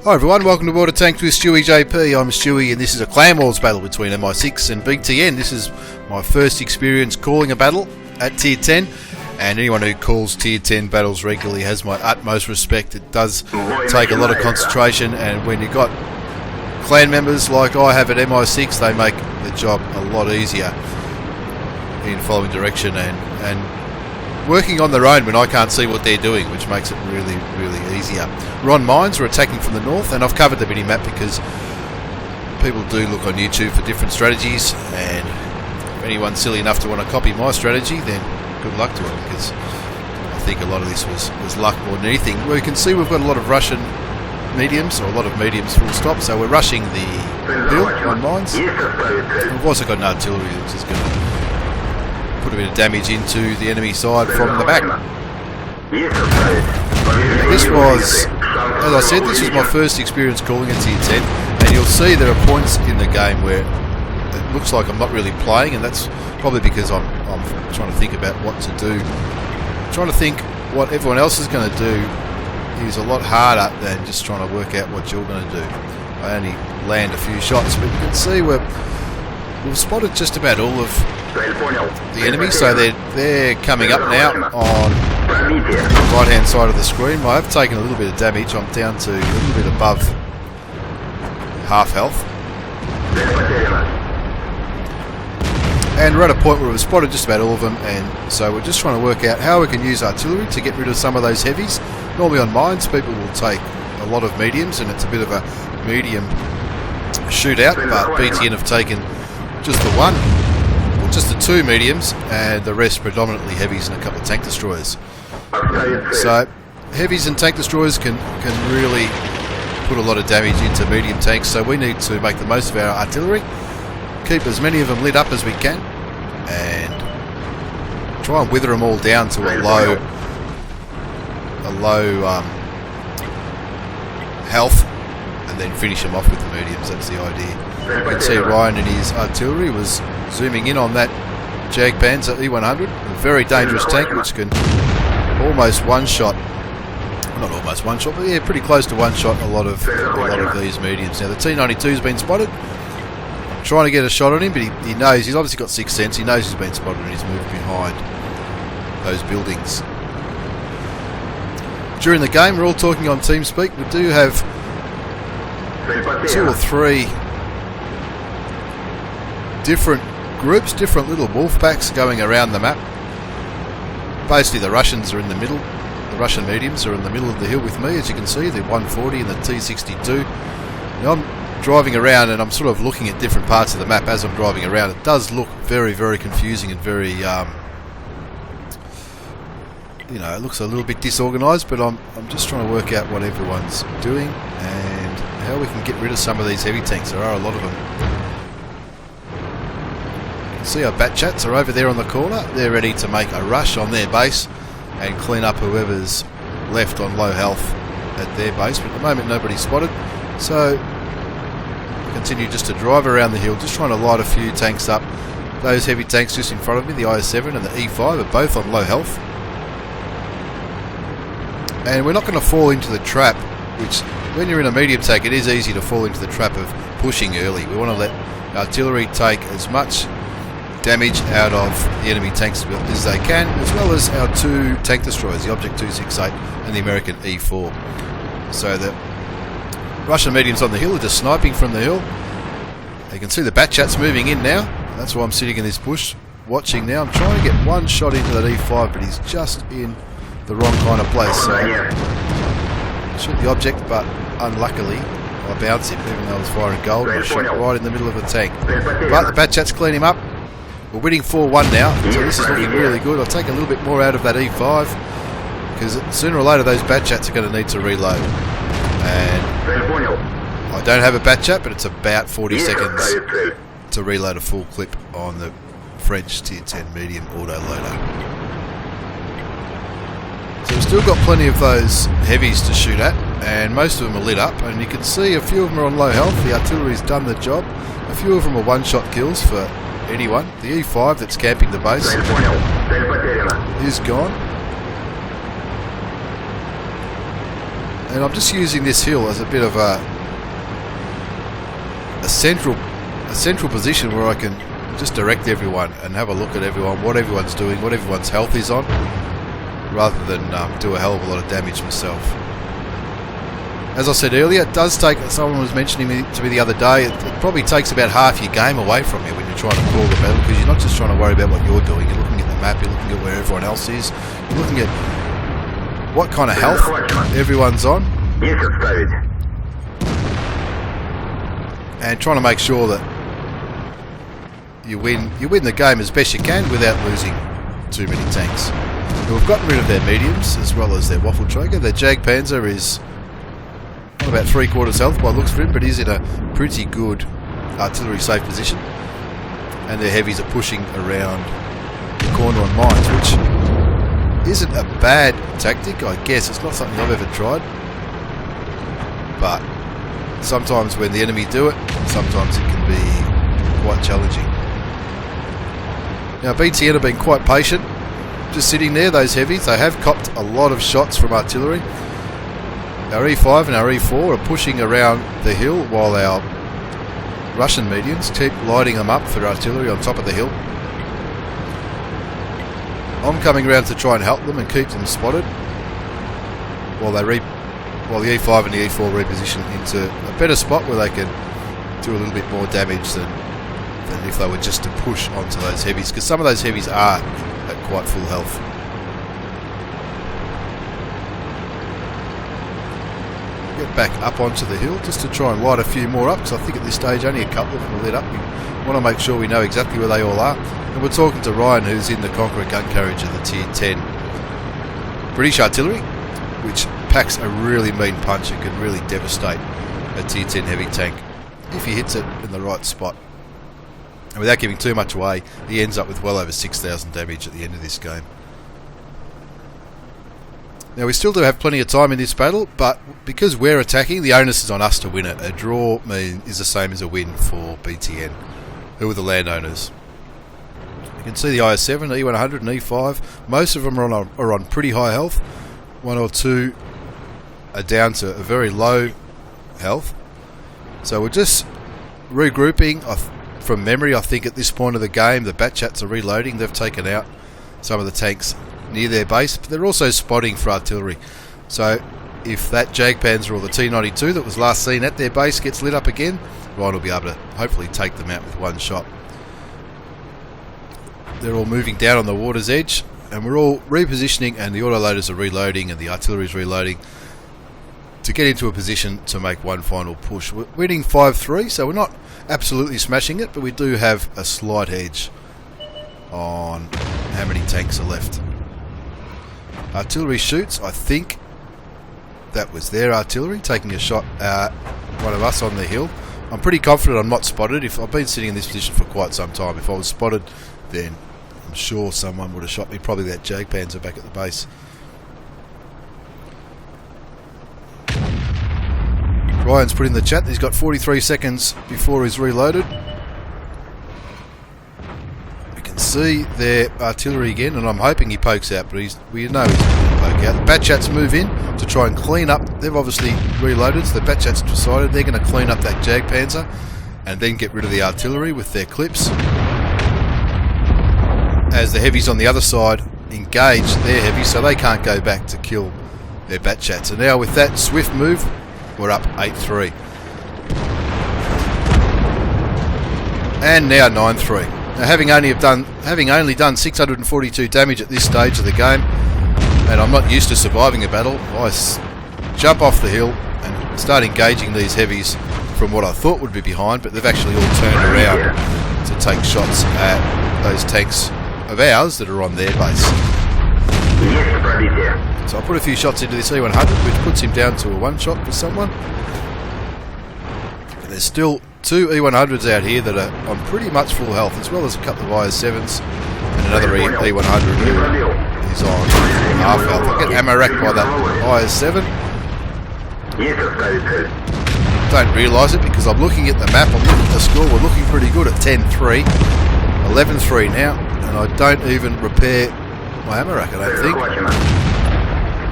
Hi everyone, welcome to World of Tanks with StewiejP. I'm Stewie and this is a Clan Wars battle between MI6 and BTN. This is my first experience calling a battle at Tier 10, and anyone who calls Tier 10 battles regularly has my utmost respect. It does take a lot of concentration, and when you've got clan members like I have at MI6, they make the job a lot easier in following direction and working on their own when I can't see what they're doing, which makes it really easier. We're on mines, we're attacking from the north, and I've covered the mini-map because people do look on YouTube for different strategies, and if anyone's silly enough to want to copy my strategy, then good luck to them, because I think a lot of this was luck more than anything. Well, you can see we've got a lot of Russian mediums, or a lot of mediums full stop, so we're rushing the hill on mines. We've also got an artillery which is going to put a bit of damage into the enemy side from the back. This was, as I said, this was my first experience calling a Tier 10, and you'll see there are points in the game where it looks like I'm not really playing, and that's probably because I'm trying to think about what to do. Trying to think what everyone else is going to do is a lot harder than just trying to work out what you're going to do. I only land a few shots, but you can see we've spotted just about all of the enemy, so they're coming up now on the right hand side of the screen. I have taken a little bit of damage. I'm down to a little bit above half health, and we're at a point where we've spotted just about all of them, and so we're just trying to work out how we can use artillery to get rid of some of those heavies. Normally on mines people will take a lot of mediums, and it's a bit of a medium shootout, but BTN have taken just the one, or just the two mediums, and the rest predominantly heavies and a couple of tank destroyers. So heavies and tank destroyers can really put a lot of damage into medium tanks, so we need to make the most of our artillery, keep as many of them lit up as we can, and try and wither them all down to a low health, and then finish them off with the mediums. That's the idea. You can see Ryan and his artillery was zooming in on that Jag Panzer E100, a very dangerous tank which can almost one-shot, not almost one-shot, but yeah, pretty close to one-shot a lot of these mediums. Now the T92's been spotted. I'm trying to get a shot on him, but he knows, he's obviously got sixth sense, he knows he's been spotted and he's moved behind those buildings. During the game, we're all talking on TeamSpeak. We do have 2 or 3 different groups, different little wolf packs going around the map. Basically the Russians are in the middle, the Russian mediums are in the middle of the hill with me, as you can see, the 140 and the T62. Now I'm driving around and I'm sort of looking at different parts of the map as I'm driving around. It does look very confusing and very you know, it looks a little bit disorganised, but I'm just trying to work out what everyone's doing and how we can get rid of some of these heavy tanks. There are a lot of them. You can see our bat chats are over there on the corner. They're ready to make a rush on their base and clean up whoever's left on low health at their base, but at the moment nobody's spotted, so I continue just to drive around the hill, just trying to light a few tanks up. Those heavy tanks just in front of me, the IS-7 and the E5, are both on low health. And we're not going to fall into the trap, which when you're in a medium tank it is easy to fall into the trap of pushing early. We want to let artillery take as much damage out of the enemy tanks as they can, as well as our 2 tank destroyers, the Object 268 and the American E4. So the Russian mediums on the hill are just sniping from the hill. You can see the bat chats moving in now. That's why I'm sitting in this bush watching now. I'm trying to get one shot into that E5, but he's just in the wrong kind of place, so I shoot the object, but unluckily I bounce him, even though I was firing gold. I shot right in the middle of a tank, but the bat chats clean him up. We're winning 4-1 now, so this is looking really good. I'll take a little bit more out of that E5, because sooner or later those bat chats are going to need to reload, and I don't have a bat chat, but it's about 40 seconds to reload a full clip on the French Tier 10 medium auto loader. So we've still got plenty of those heavies to shoot at, and most of them are lit up, and you can see a few of them are on low health. The artillery's done the job. A few of them are one-shot kills for anyone. The E5 that's camping the base is gone. And I'm just using this hill as a bit of a central position where I can just direct everyone and have a look at everyone, what everyone's doing, what everyone's health is on, rather than do a hell of a lot of damage myself. As I said earlier, it does take, someone was mentioning to me the other day, it probably takes about half your game away from you when you're trying to call the battle, because you're not just trying to worry about what you're doing, you're looking at the map, you're looking at where everyone else is, you're looking at what kind of health everyone's on, and trying to make sure that you win the game as best you can without losing too many tanks. Now, we've gotten rid of their mediums as well as their waffle trager. Their Jag Panzer is about 3/4 health by looks for him, but he's in a pretty good artillery safe position. And their heavies are pushing around the corner on mines, which isn't a bad tactic, I guess. It's not something I've ever tried, but sometimes when the enemy do it, sometimes it can be quite challenging. Now BTN have been quite patient, just sitting there, those heavies. They have copped a lot of shots from artillery. Our E5 and our E4 are pushing around the hill while our Russian mediums keep lighting them up for artillery on top of the hill. I'm coming around to try and help them and keep them spotted while the E5 and the E4 reposition into a better spot where they can do a little bit more damage than if they were just to push onto those heavies, because some of those heavies are at quite full health. Get back up onto the hill just to try and light a few more up, because I think at this stage only a couple of them are lit up. We want to make sure we know exactly where they all are. And we're talking to Ryan, who's in the Conqueror gun carriage of the Tier 10 British artillery, which packs a really mean punch. It can really devastate a Tier 10 heavy tank if he hits it in the right spot. And without giving too much away, he ends up with well over 6,000 damage at the end of this game. Now we still do have plenty of time in this battle, but because we're attacking, the onus is on us to win it. A draw is the same as a win for BTN, who are the landowners. You can see the IS-7, E100 and E5. Most of them are on pretty high health. One or two are down to a very low health. So we're just regrouping. From memory, I think at this point of the game, the Batchats are reloading. They've taken out some of the tanks near their base, but they're also spotting for artillery. So if that Jag Panzer or the T92 that was last seen at their base gets lit up again, Ryan will be able to hopefully take them out with one shot. They're all moving down on the water's edge, and we're all repositioning, and the autoloaders are reloading and the artillery is reloading to get into a position to make one final push. We're winning 5-3, so we're not absolutely smashing it, but we do have a slight edge on how many tanks are left. Artillery shoots, I think that was their artillery taking a shot at one of us on the hill. I'm pretty confident I'm not spotted. If I've been sitting in this position for quite some time, if I was spotted, then I'm sure someone would have shot me, probably that Jag Panzer back at the base. Ryan's put in the chat that he's got 43 seconds before he's reloaded. We can see their artillery again, and I'm hoping he pokes out, but we know he's going to poke out. The Batchats move in to try and clean up. They've obviously reloaded, so the Batchats decided they're going to clean up that Jag Panzer and then get rid of the artillery with their clips. As the heavies on the other side engage their heavies, so they can't go back to kill their Batchats. And now with that swift move, we're up 8-3. And now 9-3. Now having only done 642 damage at this stage of the game, and I'm not used to surviving a battle, I jump off the hill and start engaging these heavies from what I thought would be behind, but they've actually all turned around to take shots at those tanks of ours that are on their base. So I'll put a few shots into this E100, which puts him down to a one shot for someone. And there's still two E100s out here that are on pretty much full health, as well as a couple of IS-7s and another E100 who is on half health. I get ammo racked by that IS-7. Don't realise it because I'm looking at the map, I'm looking at the score, we're looking pretty good at 10-3, 11-3 now, and I don't even repair my ammo rack, I don't think.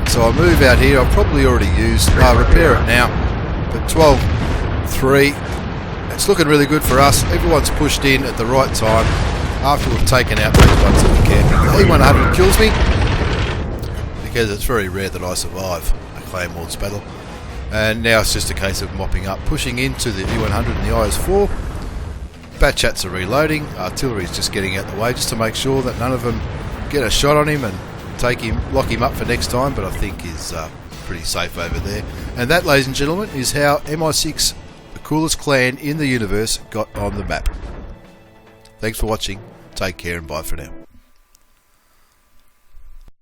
So I'll move out here. I've probably already used repair it now. But 12-3. It's looking really good for us. Everyone's pushed in at the right time after we've taken out those ones that are camping. The E100 kills me because it's very rare that I survive a Claymores battle. And now it's just a case of mopping up, pushing into the E100 and the IS-4. Batchats are reloading. Artillery's just getting out the way just to make sure that none of them get a shot on him and lock him up for next time, but I think he's pretty safe over there. And that, ladies and gentlemen, is how MI6, the coolest clan in the universe, got on the map. Thanks for watching. Take care and bye for now.